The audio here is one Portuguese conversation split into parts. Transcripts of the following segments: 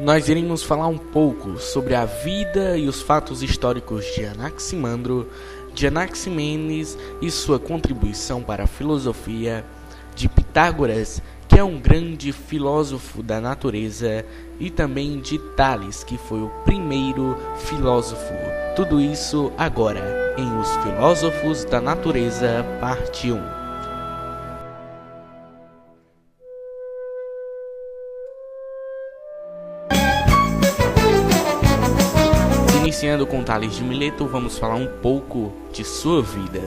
nós iremos falar um pouco sobre a vida e os fatos históricos de Anaximandro, de Anaximenes e sua contribuição para a filosofia, de Pitágoras, que é um grande filósofo da natureza, e também de Tales, que foi o primeiro filósofo. Tudo isso agora em Os Filósofos da Natureza, parte 1. Iniciando com Tales de Mileto, vamos falar um pouco de sua vida.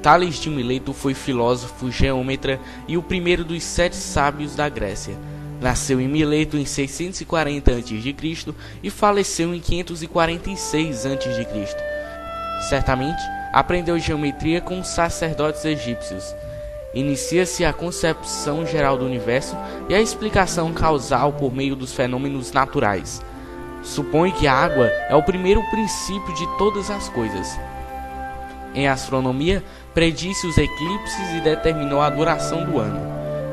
Tales de Mileto foi filósofo, geômetra e o primeiro dos 7 sábios da Grécia. Nasceu em Mileto em 640 a.C. e faleceu em 546 a.C. Certamente, aprendeu geometria com os sacerdotes egípcios. Inicia-se a concepção geral do universo e a explicação causal por meio dos fenômenos naturais. Supõe que a água é o primeiro princípio de todas as coisas. Em astronomia, predisse os eclipses e determinou a duração do ano.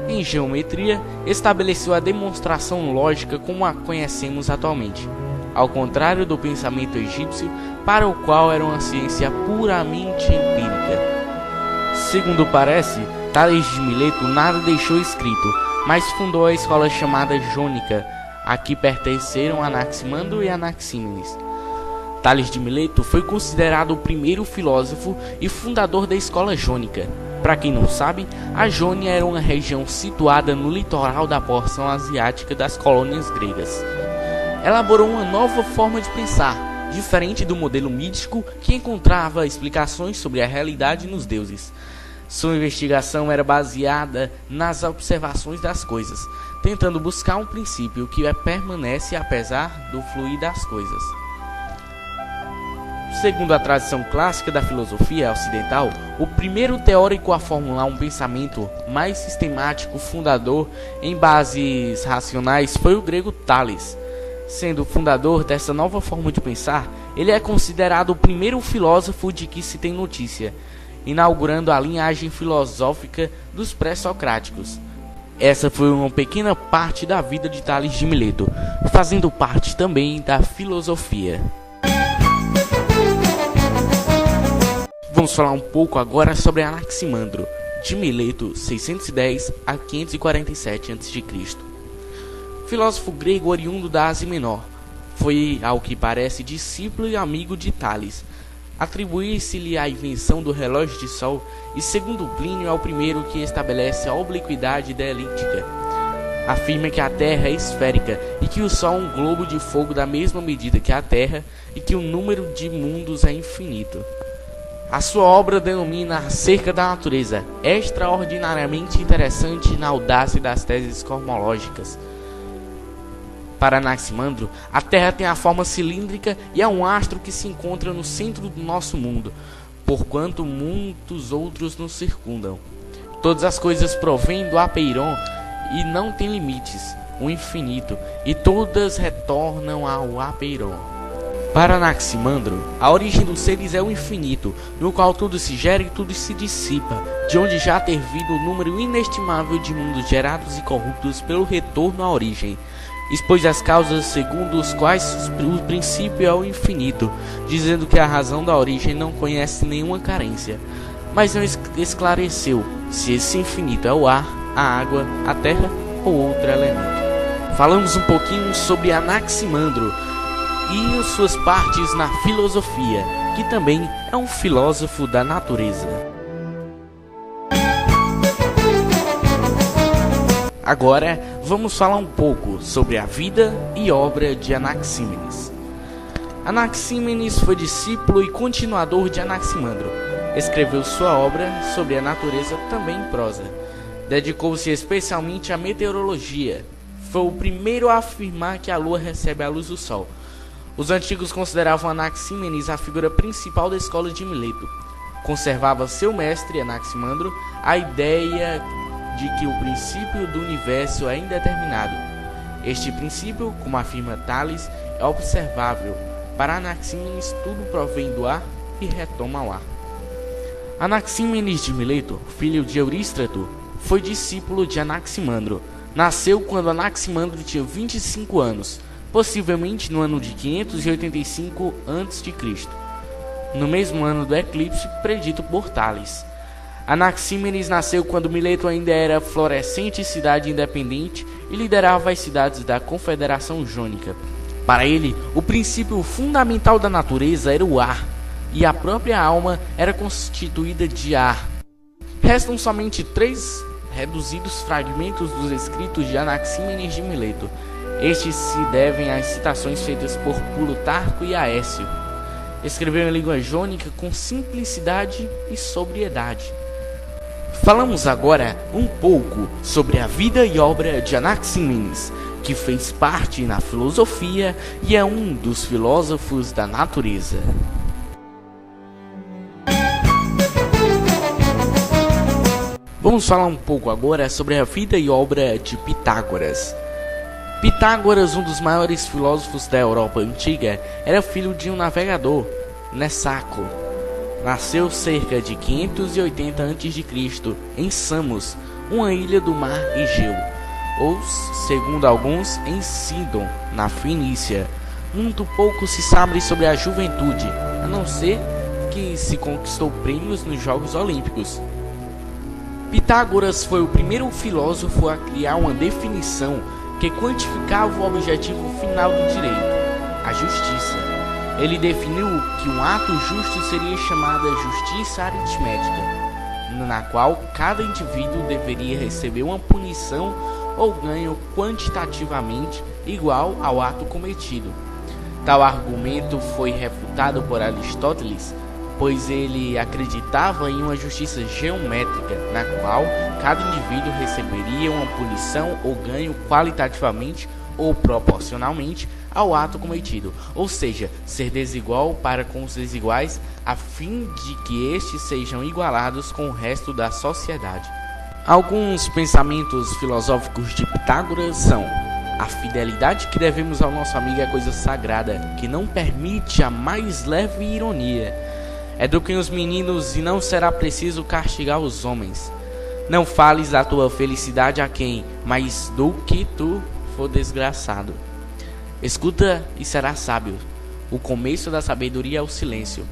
Em geometria, estabeleceu a demonstração lógica como a conhecemos atualmente, ao contrário do pensamento egípcio, para o qual era uma ciência puramente empírica. Segundo parece, Tales de Mileto nada deixou escrito, mas fundou a escola chamada Jônica, a que pertenceram Anaximandro e Anaxímenes. Tales de Mileto foi considerado o primeiro filósofo e fundador da escola jônica. Para quem não sabe, a Jônia era uma região situada no litoral da porção asiática das colônias gregas. Elaborou uma nova forma de pensar, diferente do modelo místico que encontrava explicações sobre a realidade nos deuses. Sua investigação era baseada nas observações das coisas, tentando buscar um princípio que permanece apesar do fluir das coisas. Segundo a tradição clássica da filosofia ocidental, o primeiro teórico a formular um pensamento mais sistemático, fundador em bases racionais, foi o grego Tales. Sendo o fundador dessa nova forma de pensar, ele é considerado o primeiro filósofo de que se tem notícia, inaugurando a linhagem filosófica dos pré-socráticos. Essa foi uma pequena parte da vida de Tales de Mileto, fazendo parte também da filosofia. Vamos falar um pouco agora sobre Anaximandro, de Mileto, 610 a 547 a.C. Filósofo grego oriundo da Ásia Menor, foi, ao que parece, discípulo e amigo de Tales. Atribui-se-lhe a invenção do relógio de sol e, segundo Plínio, é o primeiro que estabelece a obliquidade da elíptica. Afirma que a Terra é esférica e que o Sol é um globo de fogo da mesma medida que a Terra e que o número de mundos é infinito. A sua obra denomina acerca da natureza, extraordinariamente interessante na audácia das teses cosmológicas. Para Anaximandro, a Terra tem a forma cilíndrica e é um astro que se encontra no centro do nosso mundo, porquanto muitos outros nos circundam. Todas as coisas provêm do Apeiron e não têm limites, o infinito, e todas retornam ao Apeiron. Para Anaximandro, a origem dos seres é o infinito, no qual tudo se gera e tudo se dissipa, de onde já ter vindo um número inestimável de mundos gerados e corruptos pelo retorno à origem. Expôs as causas segundo os quais o princípio é o infinito, dizendo que a razão da origem não conhece nenhuma carência. Mas não esclareceu se esse infinito é o ar, a água, a terra ou outro elemento. Falamos um pouquinho sobre Anaximandro e suas partes na filosofia, que também é um filósofo da natureza. Agora vamos falar um pouco sobre a vida e obra de Anaxímenes. Anaxímenes foi discípulo e continuador de Anaximandro. Escreveu sua obra sobre a natureza também em prosa. Dedicou-se especialmente à meteorologia. Foi o primeiro a afirmar que a lua recebe a luz do sol. Os antigos consideravam Anaxímenes a figura principal da escola de Mileto. Conservava seu mestre, Anaximandro, a ideia de que o princípio do universo é indeterminado. Este princípio, como afirma Tales, é observável. Para Anaxímenes, tudo provém do ar e retoma ao ar. Anaxímenes de Mileto, filho de Eurístrato, foi discípulo de Anaximandro. Nasceu quando Anaximandro tinha 25 anos. possivelmente no ano de 585 a.C., no mesmo ano do eclipse predito por Tales. Anaxímenes nasceu quando Mileto ainda era florescente cidade independente e liderava as cidades da Confederação Jônica. Para ele, o princípio fundamental da natureza era o ar, e a própria alma era constituída de ar. Restam somente 3 reduzidos fragmentos dos escritos de Anaxímenes de Mileto. Estes se devem às citações feitas por Plutarco e Aécio. Escreveu em língua jônica com simplicidade e sobriedade. Falamos agora um pouco sobre a vida e obra de Anaxímenes, que fez parte na filosofia e é um dos filósofos da natureza. Vamos falar um pouco agora sobre a vida e obra de Pitágoras. Pitágoras, um dos maiores filósofos da Europa antiga, era filho de um navegador, Nessaco. Nasceu cerca de 580 a.C. em Samos, uma ilha do mar Egeu, ou, segundo alguns, em Sidon, na Fenícia. Muito pouco se sabe sobre a juventude, a não ser que se conquistou prêmios nos Jogos Olímpicos. Pitágoras foi o primeiro filósofo a criar uma definição que quantificava o objetivo final do direito, a justiça. Ele definiu que um ato justo seria chamada justiça aritmética, na qual cada indivíduo deveria receber uma punição ou ganho quantitativamente igual ao ato cometido. Tal argumento foi refutado por Aristóteles, pois ele acreditava em uma justiça geométrica, na qual cada indivíduo receberia uma punição ou ganho qualitativamente ou proporcionalmente ao ato cometido, ou seja, ser desigual para com os desiguais, a fim de que estes sejam igualados com o resto da sociedade. Alguns pensamentos filosóficos de Pitágoras são: a fidelidade que devemos ao nosso amigo é coisa sagrada, que não permite a mais leve ironia. Eduquem os meninos e não será preciso castigar os homens. Não fales da tua felicidade a quem, mas do que tu for desgraçado. Escuta e serás sábio. O começo da sabedoria é o silêncio.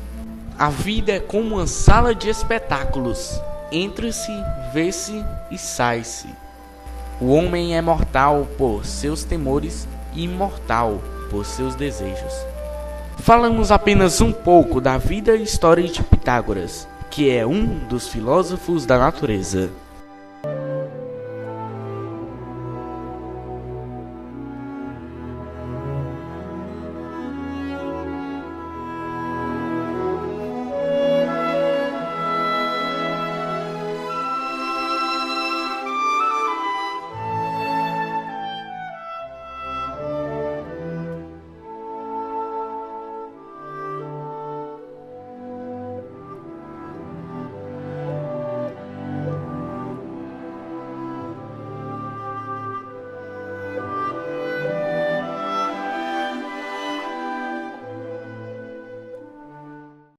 A vida é como uma sala de espetáculos. Entra-se, vê-se e sai-se. O homem é mortal por seus temores e imortal por seus desejos. Falamos apenas um pouco da vida e história de Pitágoras, que é um dos filósofos da natureza.